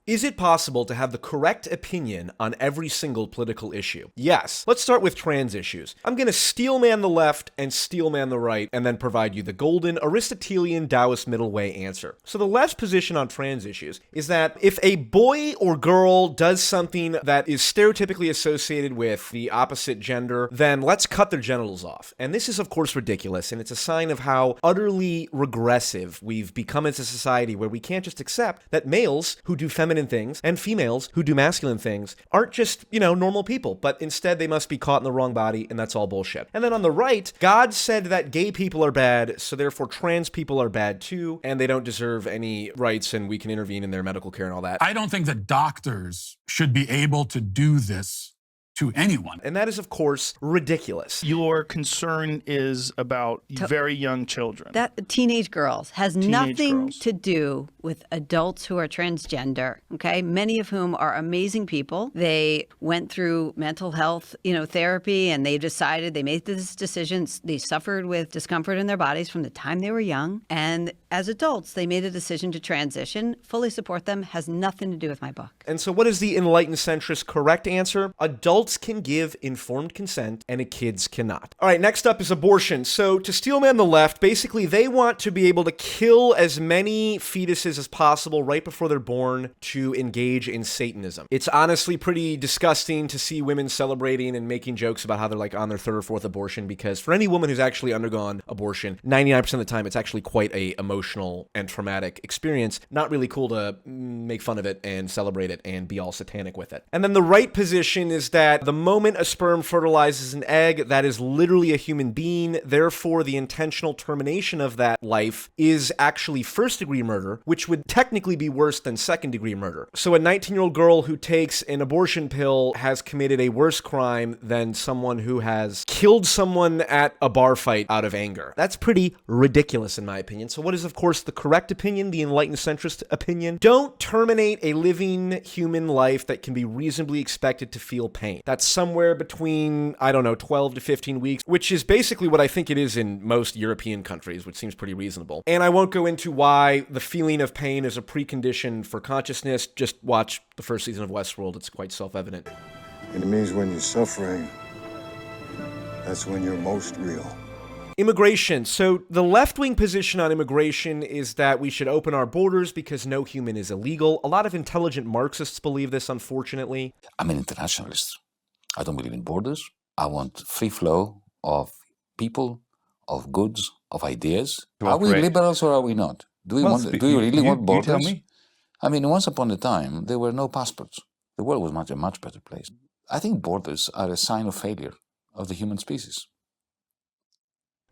Is it possible to have the correct opinion on every single political issue? Yes. Let's start with trans issues. I'm going to steelman the left and steelman the right, and then provide you the golden Aristotelian Taoist middle way answer. So the left's position on trans issues is that if a boy or girl does something that is stereotypically associated with the opposite gender, then let's cut their genitals off. And this is, of course, ridiculous, and it's a sign of how utterly regressive we've become as a society, where we can't just accept that males who do feminine things and females who do masculine things aren't just, normal people, but instead they must be caught in the wrong body, and that's all bullshit. And then on the right, God said that gay people are bad, so therefore trans people are bad too, and they don't deserve any rights, and we can intervene in their medical care and all that. I don't think that doctors should be able to do this to anyone. And that is, of course, ridiculous. Your concern is about very young children. That teenage girls has nothing to do with adults who are transgender, okay? Many of whom are amazing people. They went through mental health, therapy, and they made this decision. They suffered with discomfort in their bodies from the time they were young. And as adults, they made a decision to transition. Fully support them. Has nothing to do with my book. And so what is the enlightened centrist correct answer? Adults can give informed consent and kids cannot. All right, next up is abortion. So to steelman the left, basically they want to be able to kill as many fetuses as possible right before they're born to engage in Satanism. It's honestly pretty disgusting to see women celebrating and making jokes about how they're like on their third or fourth abortion, because for any woman who's actually undergone abortion, 99% of the time it's actually quite a emotional and traumatic experience. Not really cool to make fun of it and celebrate it and be all satanic with it. And then the right position is that the moment a sperm fertilizes an egg, that is literally a human being. Therefore, the intentional termination of that life is actually first-degree murder, which would technically be worse than second-degree murder. So a 19-year-old girl who takes an abortion pill has committed a worse crime than someone who has killed someone at a bar fight out of anger. That's pretty ridiculous in my opinion. So what is, of course, the correct opinion, the enlightened centrist opinion? Don't terminate a living human life that can be reasonably expected to feel pain. That's somewhere between, 12 to 15 weeks, which is basically what I think it is in most European countries, which seems pretty reasonable. And I won't go into why the feeling of pain is a precondition for consciousness. Just watch the first season of Westworld. It's quite self-evident. It means when you're suffering, that's when you're most real. Immigration. So the left-wing position on immigration is that we should open our borders because no human is illegal. A lot of intelligent Marxists believe this, unfortunately. I'm an internationalist. I don't believe in borders. I want free flow of people, of goods, of ideas. Are we liberals or are we not? Do you really want borders? You tell me. I mean, once upon a time, there were no passports. The world was a much better place. I think borders are a sign of failure of the human species.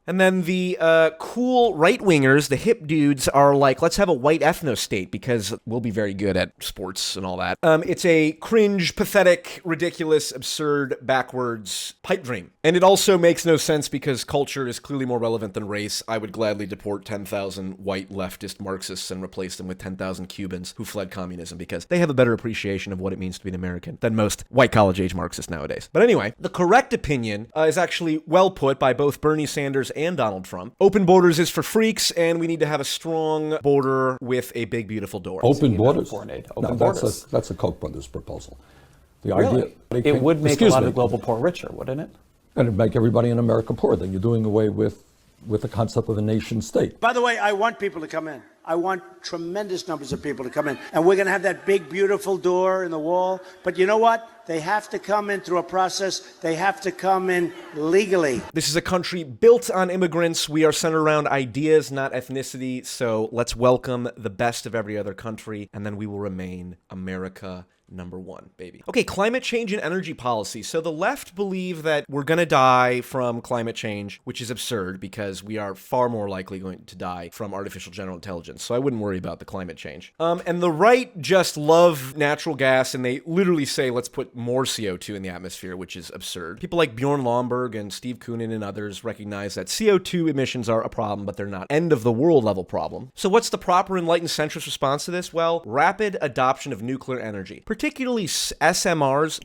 And then the cool right-wingers, the hip dudes, are like, let's have a white ethno-state because we'll be very good at sports and all that. It's a cringe, pathetic, ridiculous, absurd, backwards pipe dream. And it also makes no sense because culture is clearly more relevant than race. I would gladly deport 10,000 white leftist Marxists and replace them with 10,000 Cubans who fled communism because they have a better appreciation of what it means to be an American than most white college-age Marxists nowadays. But anyway, the correct opinion is actually well put by both Bernie Sanders and Donald Trump. Open borders is for freaks, and we need to have a strong border with a big, beautiful door. Open borders? Borders. That's a Koch brothers proposal. The Really? idea, it would make a lot of the global poor richer, wouldn't it? And it'd make everybody in America poor. Then you're doing away with the concept of a nation state. By the way, I want people to come in. I want tremendous numbers of people to come in. And we're going to have that big, beautiful door in the wall. But you know what? They have to come in through a process. They have to come in legally. This is a country built on immigrants. We are centered around ideas, not ethnicity. So let's welcome the best of every other country, and then we will remain America #1, baby. Okay, climate change and energy policy. So the left believe that we're going to die from climate change, which is absurd because we are far more likely going to die from artificial general intelligence. So I wouldn't worry about the climate change. And the right just love natural gas, and they literally say, let's put more CO2 in the atmosphere, which is absurd. People like Bjorn Lomborg and Steve Koonin and others recognize that CO2 emissions are a problem, but they're not end of the world level problem. So what's the proper enlightened centrist response to this? Well, rapid adoption of nuclear energy, particularly SMRs,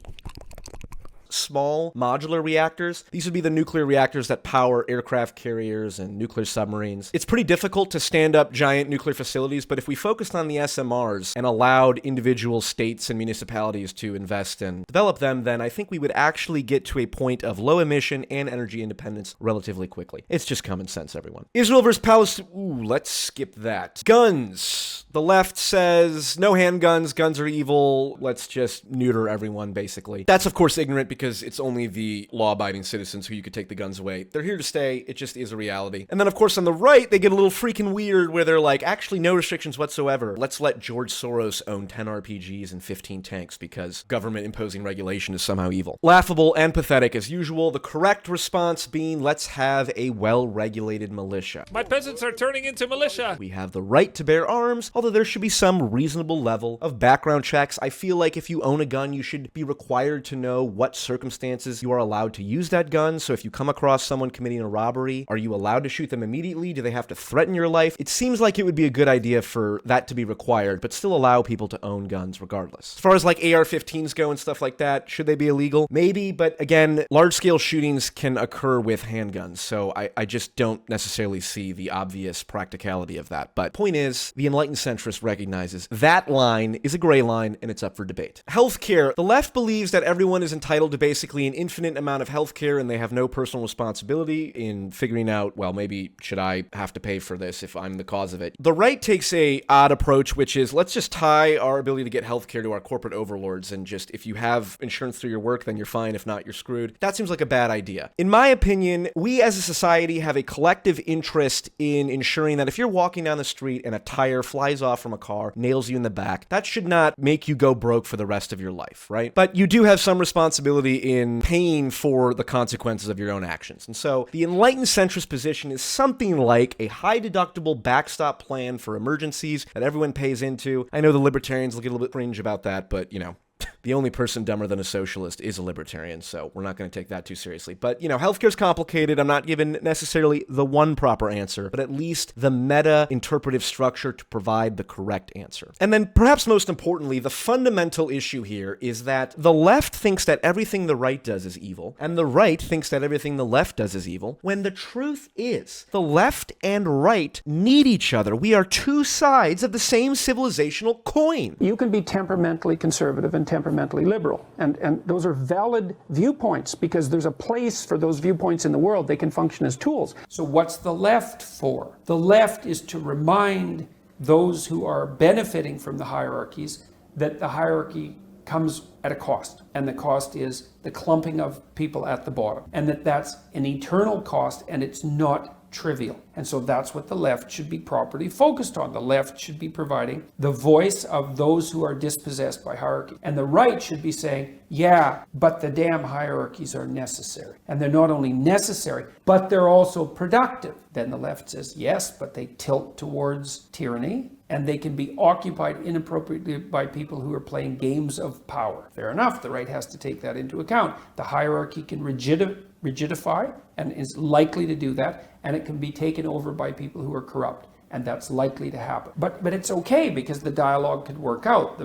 small modular reactors. These would be the nuclear reactors that power aircraft carriers and nuclear submarines. It's pretty difficult to stand up giant nuclear facilities, but if we focused on the SMRs and allowed individual states and municipalities to invest and develop them, then I think we would actually get to a point of low emission and energy independence relatively quickly. It's just common sense, everyone. Israel versus Palestine. Ooh, let's skip that. Guns. The left says no handguns, guns are evil, let's just neuter everyone, basically. That's, of course, ignorant because it's only the law-abiding citizens who you could take the guns away. They're here to stay. It just is a reality. And then, of course, on the right, they get a little freaking weird where they're like, actually, no restrictions whatsoever. Let's let George Soros own 10 RPGs and 15 tanks because government imposing regulation is somehow evil. Laughable and pathetic as usual. The correct response being, let's have a well-regulated militia. My peasants are turning into militia. We have the right to bear arms, although there should be some reasonable level of background checks. I feel like if you own a gun, you should be required to know what circumstances you are allowed to use that gun. So if you come across someone committing a robbery, are you allowed to shoot them immediately? Do they have to threaten your life? It seems like it would be a good idea for that to be required, but still allow people to own guns regardless. As far as like AR-15s go and stuff like that, should they be illegal? Maybe, but again, large-scale shootings can occur with handguns, so I just don't necessarily see the obvious practicality of that. But point is, the enlightened centrist recognizes that line is a gray line and it's up for debate. Healthcare. The left believes that everyone is entitled to basically an infinite amount of healthcare and they have no personal responsibility in figuring out, well, maybe should I have to pay for this if I'm the cause of it. The right takes a odd approach, which is let's just tie our ability to get healthcare to our corporate overlords and just if you have insurance through your work, then you're fine. If not, you're screwed. That seems like a bad idea. In my opinion, we as a society have a collective interest in ensuring that if you're walking down the street and a tire flies off from a car, nails you in the back, that should not make you go broke for the rest of your life, right? But you do have some responsibility in paying for the consequences of your own actions. And so the enlightened centrist position is something like a high deductible backstop plan for emergencies that everyone pays into. I know the libertarians look a little bit cringe about that, but you know, the only person dumber than a socialist is a libertarian, so we're not going to take that too seriously. But, you know, healthcare's complicated. I'm not given necessarily the one proper answer, but at least the meta-interpretive structure to provide the correct answer. And then, perhaps most importantly, the fundamental issue here is that the left thinks that everything the right does is evil, and the right thinks that everything the left does is evil, when the truth is, the left and right need each other. We are two sides of the same civilizational coin. You can be temperamentally conservative and temperamentally liberal. And those are valid viewpoints because there's a place for those viewpoints in the world. They can function as tools. So what's the left for? The left is to remind those who are benefiting from the hierarchies that the hierarchy comes at a cost. And the cost is the clumping of people at the bottom. And that's an eternal cost and it's not trivial. And so that's what the left should be properly focused on. The left should be providing the voice of those who are dispossessed by hierarchy. And the right should be saying, yeah, but the damn hierarchies are necessary. And they're not only necessary, but they're also productive. Then the left says, yes, but they tilt towards tyranny and they can be occupied inappropriately by people who are playing games of power. Fair enough, the right has to take that into account. The hierarchy can rigidify and is likely to do that, and it can be taken over by people who are corrupt, and that's likely to happen. But it's okay because the dialogue could work out.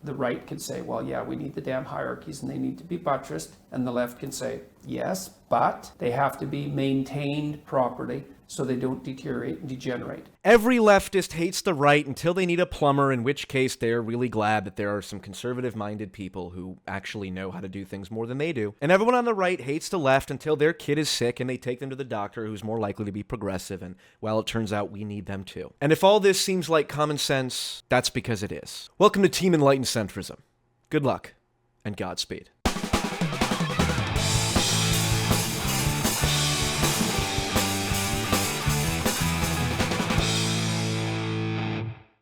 The right can say, well, yeah, we need the damn hierarchies and they need to be buttressed, and the left can say, yes, but they have to be maintained properly so they don't deteriorate and degenerate. Every leftist hates the right until they need a plumber, in which case they're really glad that there are some conservative-minded people who actually know how to do things more than they do. And everyone on the right hates the left until their kid is sick and they take them to the doctor who's more likely to be progressive, and, well, it turns out we need them too. And if all this seems like common sense, that's because it is. Welcome to Team Enlightened Centrism. Good luck, and Godspeed.